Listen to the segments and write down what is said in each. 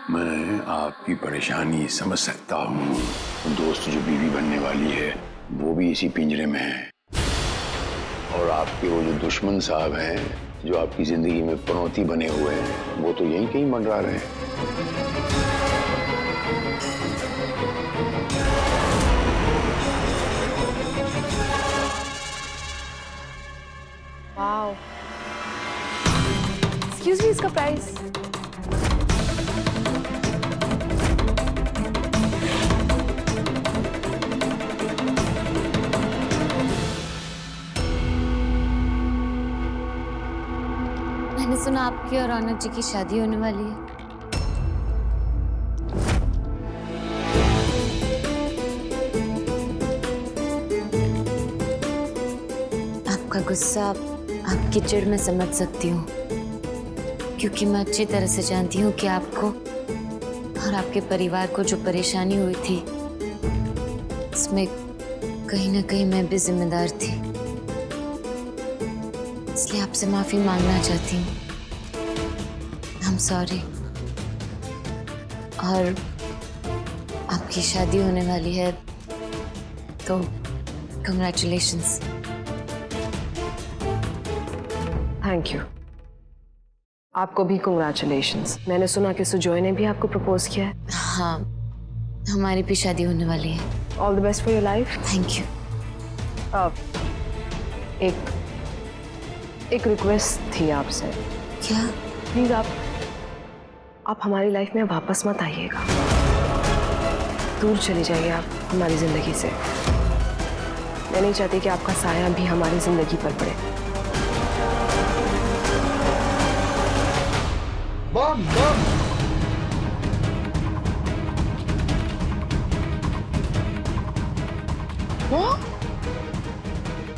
मैं आपकी परेशानी समझ सकता हूँ। दोस्त जो बीवी बनने वाली है वो भी इसी पिंजरे में है, और आपके वो जो दुश्मन साहब हैं जो आपकी जिंदगी में पनौती बने हुए हैं वो तो यहीं कहीं मंडरा रहे हैं। वाओ, एक्सक्यूज मी, इसका प्राइस? मैंने सुना आपकी और रौनक जी की शादी होने वाली है। आपका गुस्सा, आपकी चिढ़ मैं समझ सकती हूँ, क्योंकि मैं अच्छी तरह से जानती हूँ कि आपको और आपके परिवार को जो परेशानी हुई थी इसमें कहीं ना कहीं मैं भी जिम्मेदार थी। इसलिए आपसे माफी मांगना चाहती हूँ। I'm sorry। और आपकी शादी होने वाली है तो congratulations। Thank you. आपको भी कंग्रेचुलेशंस। मैंने सुना कि सुजॉय ने भी आपको प्रपोज किया है। हाँ, हमारी भी शादी होने वाली है। All the best for your life. Thank you. एक रिक्वेस्ट थी आपसे। क्या? प्लीज आप हमारी लाइफ में वापस मत आइएगा। दूर चले जाइए आप हमारी जिंदगी से। मैं नहीं चाहती कि आपका साया भी हमारी जिंदगी पर पड़े। बम बम।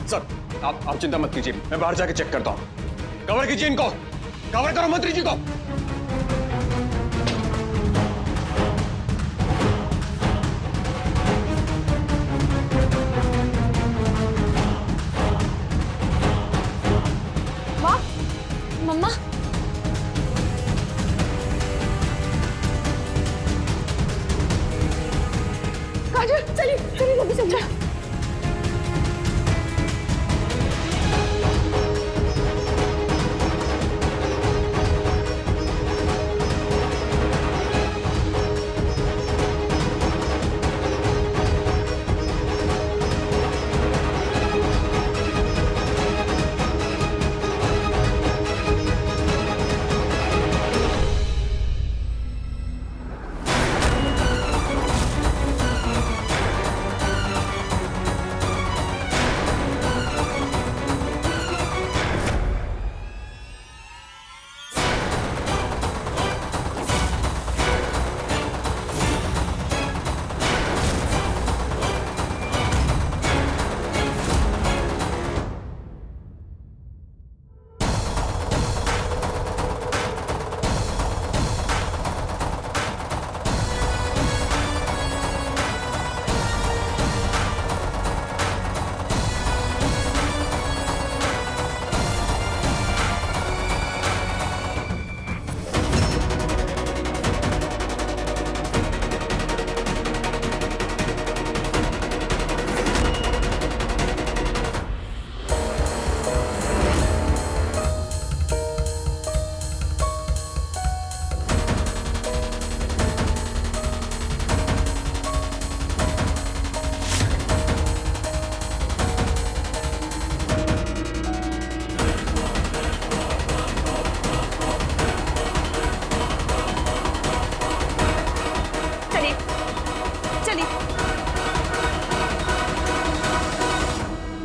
सर, आप चिंता मत कीजिए, मैं बाहर जाके चेक करता हूँ। कवर कीजिए इनको, कवर करो मंत्री जी को। वाह, मम्मा। काजल, चलिए चलिए जल्दी चलिए।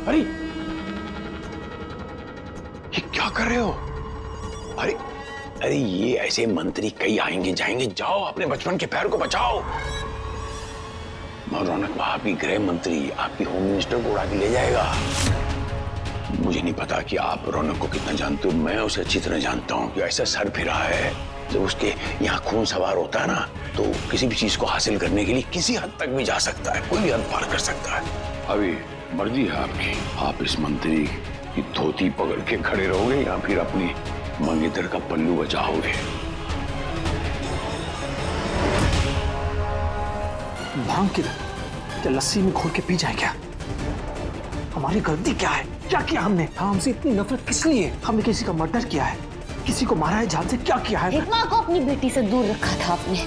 अरे ये क्या कर रहे हो? अरे अरे ये ऐसे मंत्री कई आएंगे जाएंगे, जाओ अपने बचपन के पैर को बचाओ। और रौनक आपकी गृह मंत्री आपकी होम मिनिस्टर को उड़ा के ले जाएगा। मुझे नहीं पता कि आप रौनक को कितना जानते हो, मैं उसे अच्छी तरह जानता हूँ कि ऐसा सर फिरा है जब उसके यहाँ खून सवार होता है ना, तो किसी भी चीज को हासिल करने के लिए किसी हद तक भी जा सकता है, कोई भी हद पार कर सकता है। अभी मर्जी है आपकी, आप इस मंत्री की धोती पकड़ के खड़े रहोगे या फिर अपनी मंगेतर का पल्लू बचाओगे। भांग किधर? क्या लस्सी में घोल के पी जाए क्या? हमारी गलती क्या है? क्या किया हमने? हमसे इतनी नफरत किस लिए? हमने किसी का मर्डर किया है, किसी को मारा है जान से, क्या किया है? एक माँ को अपनी बेटी से दूर रखा था आपने।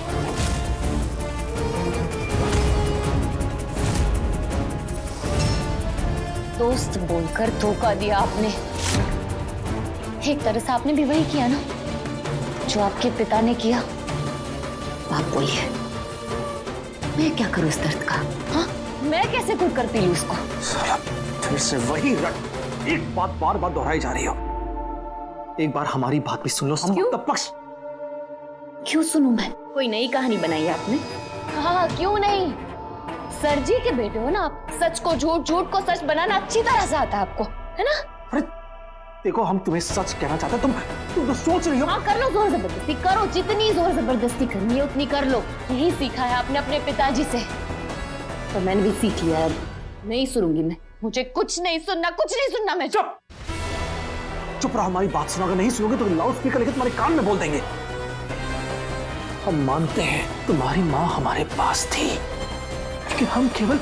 दोस्त बोलकर धोखा दिया आपने। एक तरह से आपने भी वही किया ना जो आपके पिता ने किया। आप बोलिए, मैं क्या करूं इस दर्द का? हाँ, मैं कैसे खुद कर पी लूं उसको? साला फिर से वही रट, एक बात बार बार दोहराई जा रही हो। एक बार हमारी बात भी सुन लो। क्यों? पक्ष क्यों सुनूं मैं? कोई नई कहानी बनाई है आपने? हाँ, क्यों नहीं? सर जी के बेटे हो ना आप। सच को झूठ, झूठ को सच बनाना अच्छी तरह से आता है आपको, है ना? अरे देखो, हम तुम्हें सच कहना चाहते हैं, तुम तो सोच रही हो। हाँ, कर लो जोर जबरदस्ती, करो, जितनी जोर जबरदस्ती करनी है उतनी कर लो। यही सीखा है आपने अपने पिताजी से, तो मैंने भी सीख लिया है। नहीं सुनूंगी मैं, मुझे कुछ नहीं सुनना, कुछ नहीं सुनना मैं। चुप चुप रहो, हमारी बात सुनो। अगर नहीं सुनोगे तो लाउड स्पीकर लेकर तुम्हारे कान में बोल देंगे। हम मानते हैं तुम्हारी माँ हमारे पास थी, लेकिन हम केवल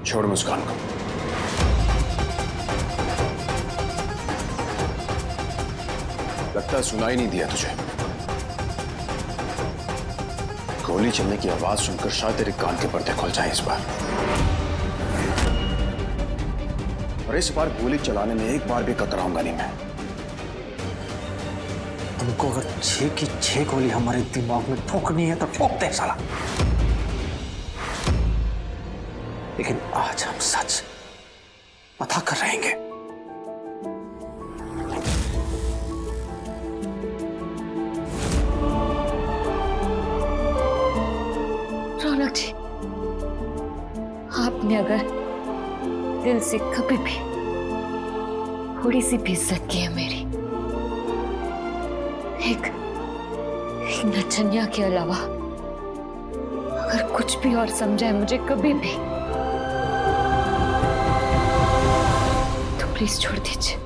छोड़ मुस्कान को। लगता सुनाई नहीं दिया तुझे। गोली चलने की आवाज सुनकर शायद तेरे कान के पर्दे खुल जाए इस बार। और इस बार गोली चलाने में एक बार भी कतराऊंगा नहीं मैं। तुमको अगर 6 की 6 गोली हमारे दिमाग में ठोकनी है तो ठोक दे साला, लेकिन आज हम सच पता कर रहेंगे। रौनक जी, आपने अगर दिल से कभी भी थोड़ी सी भी इज्जत की है मेरी, एक नचनिया के अलावा अगर कुछ भी और समझा है मुझे कभी भी, तो प्लीज छोड़ दीजिए।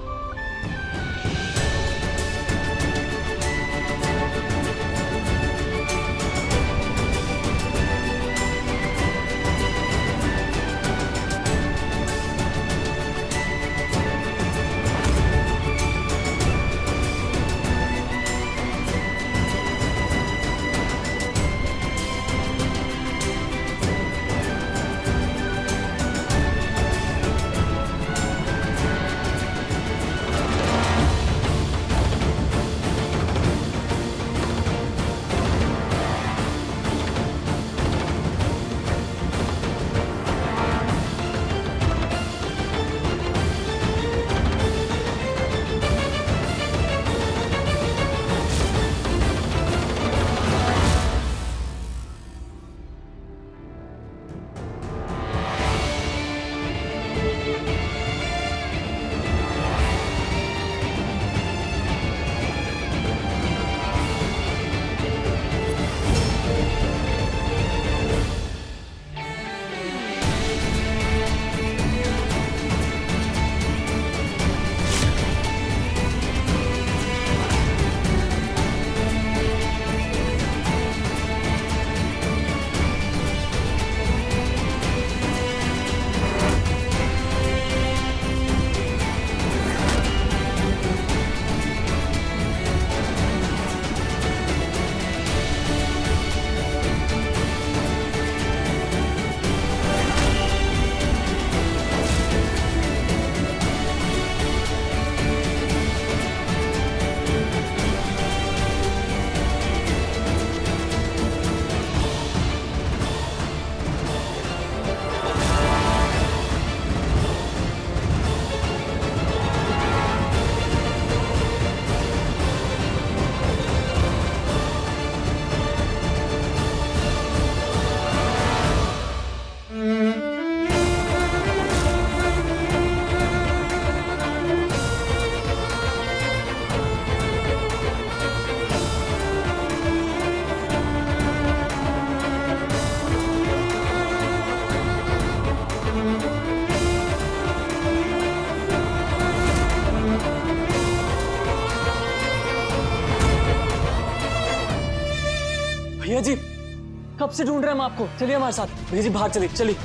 भैया जी कब से ढूंढ रहे हैं हम आपको, चलिए हमारे साथ। भैया जी बाहर चलिए चलिए।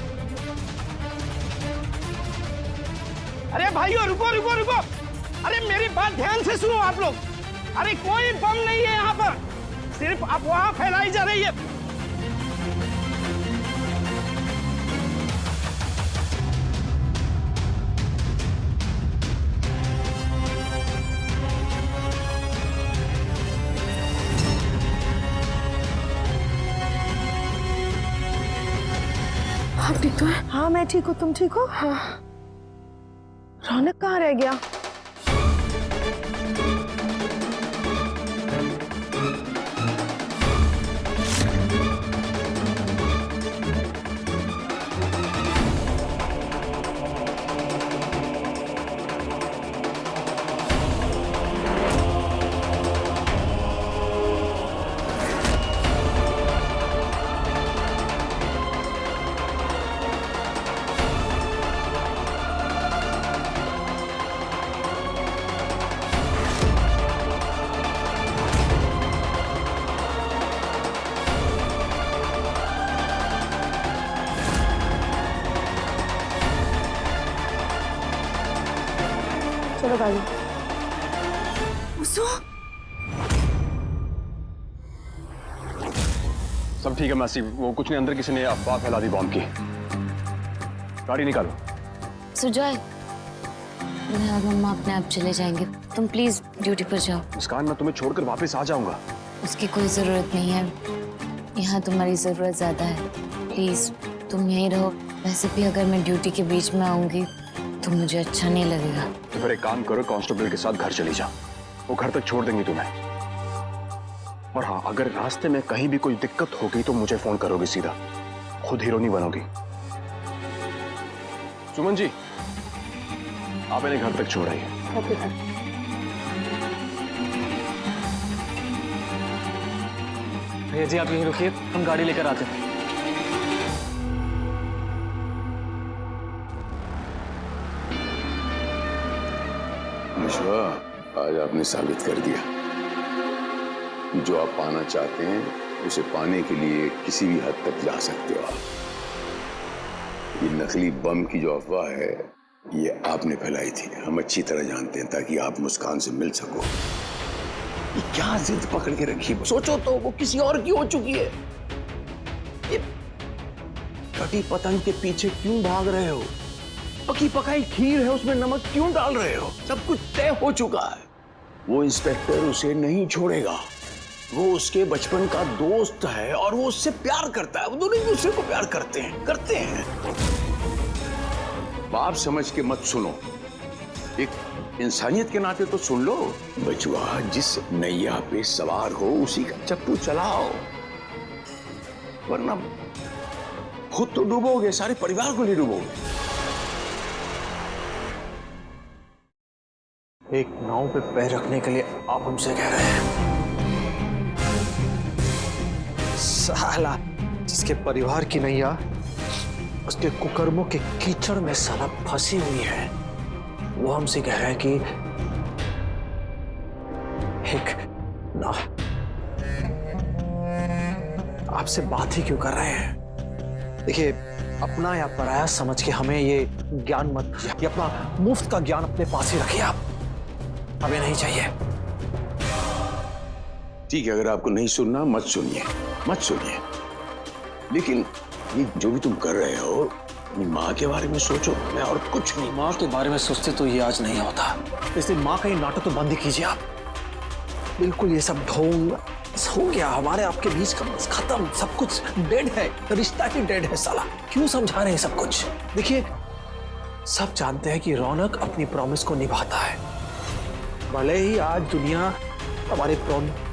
अरे भाइयों रुको रुको रुको, अरे मेरी बात ध्यान से सुनो आप लोग। अरे कोई बम नहीं है यहाँ पर, सिर्फ अफवाह फैलाई जा रही है। आप ठीक तो है? हाँ मैं ठीक हूँ, तुम ठीक हो? हाँ। रौनक कहाँ रह गया? चलो गाड़ी। सब ठीक है मासी, वो कुछ नहीं, अंदर किसी ने अफवाह फैला दी बॉम्ब की। गाड़ी निकालो। सुजॉय, मैं और मम्मा अपने आप चले जाएंगे, तुम प्लीज ड्यूटी पर जाओ। मुस्कान, मैं तुम्हें छोड़कर वापस आ जाऊंगा। उसकी कोई जरूरत नहीं है, यहाँ तुम्हारी जरूरत ज्यादा है। प्लीज तुम यहीं रहो। वैसे भी अगर मैं ड्यूटी के बीच में आऊंगी तो मुझे अच्छा नहीं लगेगा। तो फिर एक काम करो, कांस्टेबल के साथ घर चली जा, वो घर तक छोड़ देंगी तुम्हें। और हाँ, अगर रास्ते में कहीं भी कोई दिक्कत होगी तो मुझे फोन करोगी सीधा, खुद हीरो नहीं बनोगी। सुमन जी, आप इन्हें घर तक छोड़ आइए। भैया जी आप यहीं रुकिए, हम गाड़ी लेकर आते हैं। विश्वा, आज आपने साबित कर दिया, जो आप पाना चाहते हैं उसे पाने के लिए किसी भी हद तक जा सकते हो आप। ये नकली बम की जो अफवाह है ये आपने फैलाई थी, हम अच्छी तरह जानते हैं, ताकि आप मुस्कान से मिल सको। ये क्या जिद पकड़ के रखी, सोचो तो वो किसी और की हो चुकी है। ये कटी पतंग के पीछे क्यों भाग रहे हो? पकी पकाई खीर है, उसमें नमक क्यों डाल रहे हो? सब कुछ तय हो चुका है। वो इंस्पेक्टर उसे नहीं छोड़ेगा, वो उसके बचपन का दोस्त है और वो उससे प्यार करता है। वो दोनों एक दूसरे को प्यार करते हैं। बाप समझ के मत सुनो, एक इंसानियत के नाते तो सुन लो। बचवा, जिस नैया पे सवार हो उसी का चप्पू चलाओ, वरना खुद तो डूबोगे, सारे परिवार को नहीं डूबोगे। एक नाव पे पैर रखने के लिए आप हमसे कह रहे हैं? साला, जिसके परिवार की नैया उसके कुकर्मों के कीचड़ में साला फंसी हुई है, वो हमसे कह रहा है कि एक ना आपसे बात ही क्यों कर रहे हैं? देखिए, अपना या पराया समझ के हमें ये ज्ञान मत दीजिए। ये अपना मुफ्त का ज्ञान अपने पास ही रखिए आप, हमें नहीं चाहिए। ठीक है, अगर आपको नहीं सुनना मत सुनिए, मत सुनिए। लेकिन ये जो भी तुम कर रहे हो, अपनी माँ के बारे में सोचो, मैं और कुछ नहीं। माँ के बारे में सोचते तो ये आज नहीं होता, इसलिए माँ का ये नाटक तो बंद ही कीजिए आप। बिल्कुल ये सब ढोंग हो गया, हमारे आपके बीच का बस खत्म, सब कुछ डेड है, रिश्ता ही डेड है साला। क्यों समझा रहे हैं सब कुछ? देखिए, सब जानते हैं कि रौनक अपनी प्रॉमिस को निभाता है। भले ही आज दुनिया हमारे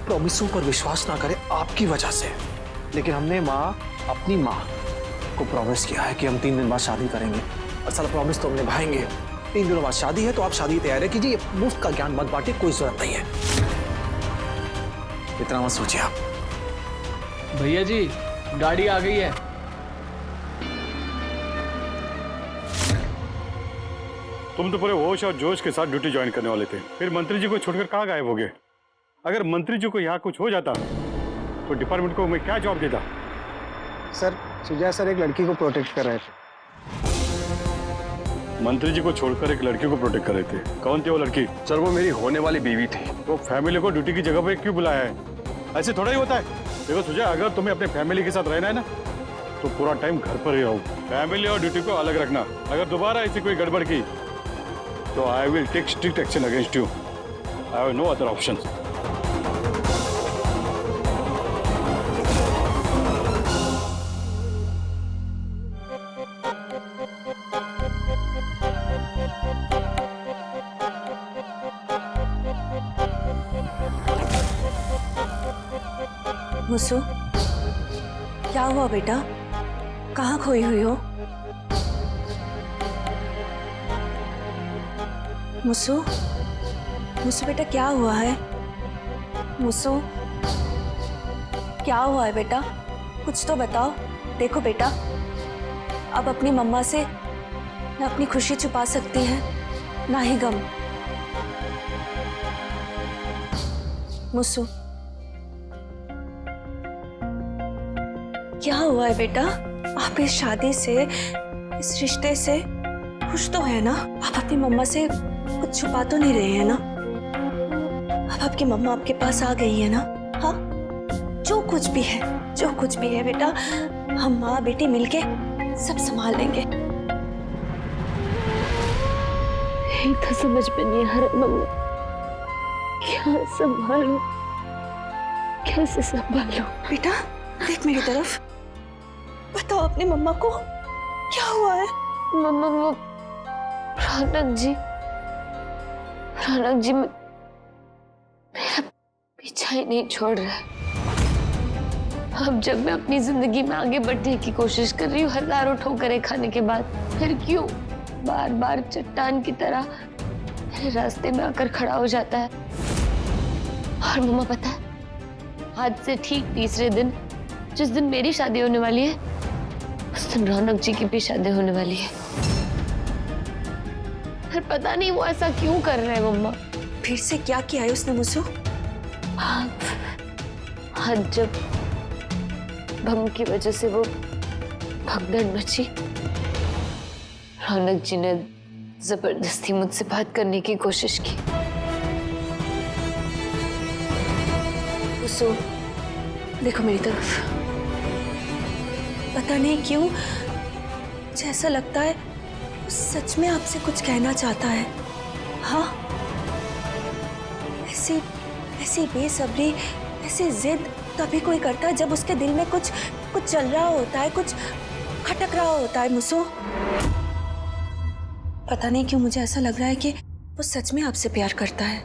प्रॉमिसों पर विश्वास ना करे आपकी वजह से, लेकिन हमने अपनी माँ को प्रॉमिस किया है कि हम 3 दिन बाद शादी करेंगे, और साला प्रॉमिस तो हम निभाएंगे। 3 दिनों बाद शादी है, तो आप शादी की तैयारी कीजिए। मुफ्त का ज्ञान मत बांटिए, कोई जरूरत नहीं है, इतना मत सोचिए आप। भैया जी गाड़ी आ गई है। तुम तो पूरे होश और जोश के साथ ड्यूटी ज्वाइन करने वाले थे, फिर मंत्री जी को छोड़कर कहाँ गायब हो गए? अगर मंत्री जी को यहाँ कुछ हो जाता तो डिपार्टमेंट को मैं क्या जवाब देता? सर सुजय सर एक लड़की को प्रोटेक्ट कर रहे थे। मंत्री जी को छोड़कर एक लड़की को प्रोटेक्ट कर रहे थे। कौन थी वो लड़की? सर वो मेरी होने वाली बीवी थी। तो फैमिली को ड्यूटी की जगह पे क्यों बुलाया है? ऐसे थोड़ा ही होता है। देखो सुजय, अगर तुम्हें अपने फैमिली के साथ रहना है ना, तो पूरा टाइम घर पर ही रहो। फैमिली और ड्यूटी को अलग रखना। अगर दोबारा ऐसी कोई गड़बड़ की तो I will take strict action against you. I have no other option. मुसु, क्या हुआ बेटा? कहाँ खोई हुई हो? मुसु, मुसु बेटा क्या हुआ है? मुसु, क्या हुआ है बेटा? कुछ तो बताओ। देखो बेटा, अब अपनी मम्मा से ना अपनी खुशी छुपा सकती है ना ही गम। मुसु, क्या हुआ है बेटा? आप इस शादी से, इस रिश्ते से खुश तो है ना? आप अपनी मम्मा से कुछ छुपा तो नहीं रहे हैं ना? अब आपकी मम्मा आपके पास आ गई है ना? हाँ, जो कुछ भी है, जो कुछ भी है बेटा, हम माँ बेटी मिलके सब संभाल लेंगे। यही तो समझ में नहीं आ रहा मम्मा, क्या संभालूं, कैसे संभालूं? बेटा देख मेरी तरफ, बताओ अपनी मम्मा को क्या हुआ है? मम्मा वो रौनक जी मेरा पीछा ही नहीं छोड़ रहा है। अब जब मैं अपनी जिंदगी में आगे बढ़ने की कोशिश कर रही हूँ, हजारों ठोकरें खाने के बाद, फिर क्यों बार बार चट्टान की तरह मेरे रास्ते में आकर खड़ा हो जाता है। और मम्मा पता है, आज से ठीक तीसरे दिन, जिस दिन मेरी शादी होने वाली है, उस दिन रौनक जी की भी शादी होने वाली है। फिर पता नहीं वो ऐसा क्यों कर रहे हैं मम्मा। फिर से क्या किया है उसने मुझसे? आज जब बम की वजह से वो भगदड़ मची, रौनक जी ने जबरदस्ती मुझसे बात करने की कोशिश की। मुझसे देखो मेरी तरफ, पता नहीं क्यों मुझे ऐसा लगता है वो सच में आपसे कुछ कहना चाहता है। हाँ, ऐसी बेसब्री, ऐसी जिद तभी कोई करता है जब उसके दिल में कुछ चल रहा होता है, कुछ खटक रहा होता है। मुसो, पता नहीं क्यों मुझे ऐसा लग रहा है कि वो सच में आपसे प्यार करता है।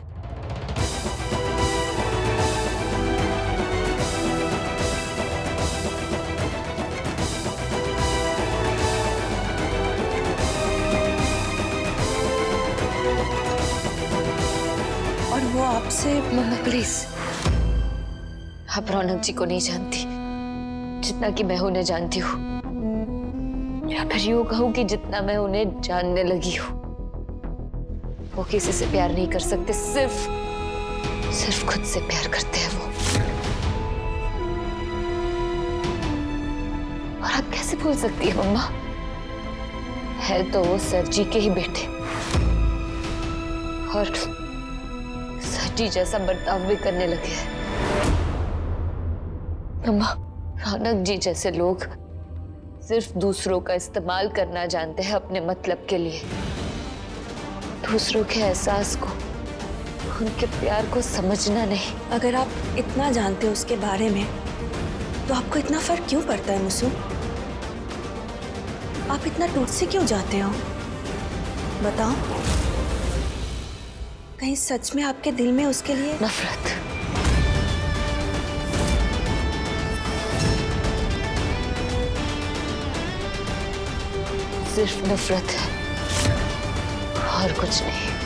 और वो आपसे। मम्मा प्लीज, आप रौनक जी को नहीं जानती जितना कि मैं उन्हें जानती हूँ, या फिर यूं कहूँ कि जितना मैं उन्हें जानने लगी हूँ। वो किसी से प्यार नहीं कर सकते, सिर्फ खुद से प्यार करते हैं वो। और आप कैसे भूल सकती है मम्मा, है तो वो सर जी के ही बेटे, और सर जी जैसा बर्ताव भी करने लगे हैं। मम्मा, रौनक जी जैसे लोग सिर्फ दूसरों का इस्तेमाल करना जानते हैं अपने मतलब के लिए। दूसरों के एहसास को, उनके प्यार को समझना नहीं। अगर आप इतना जानते हो उसके बारे में, तो आपको इतना फर्क क्यों पड़ता है मुसु? आप इतना टूट से क्यों जाते हो? बताओ, कहीं सच में आपके दिल में उसके लिए नफरत। सिर्फ नफरत है और कुछ नहीं।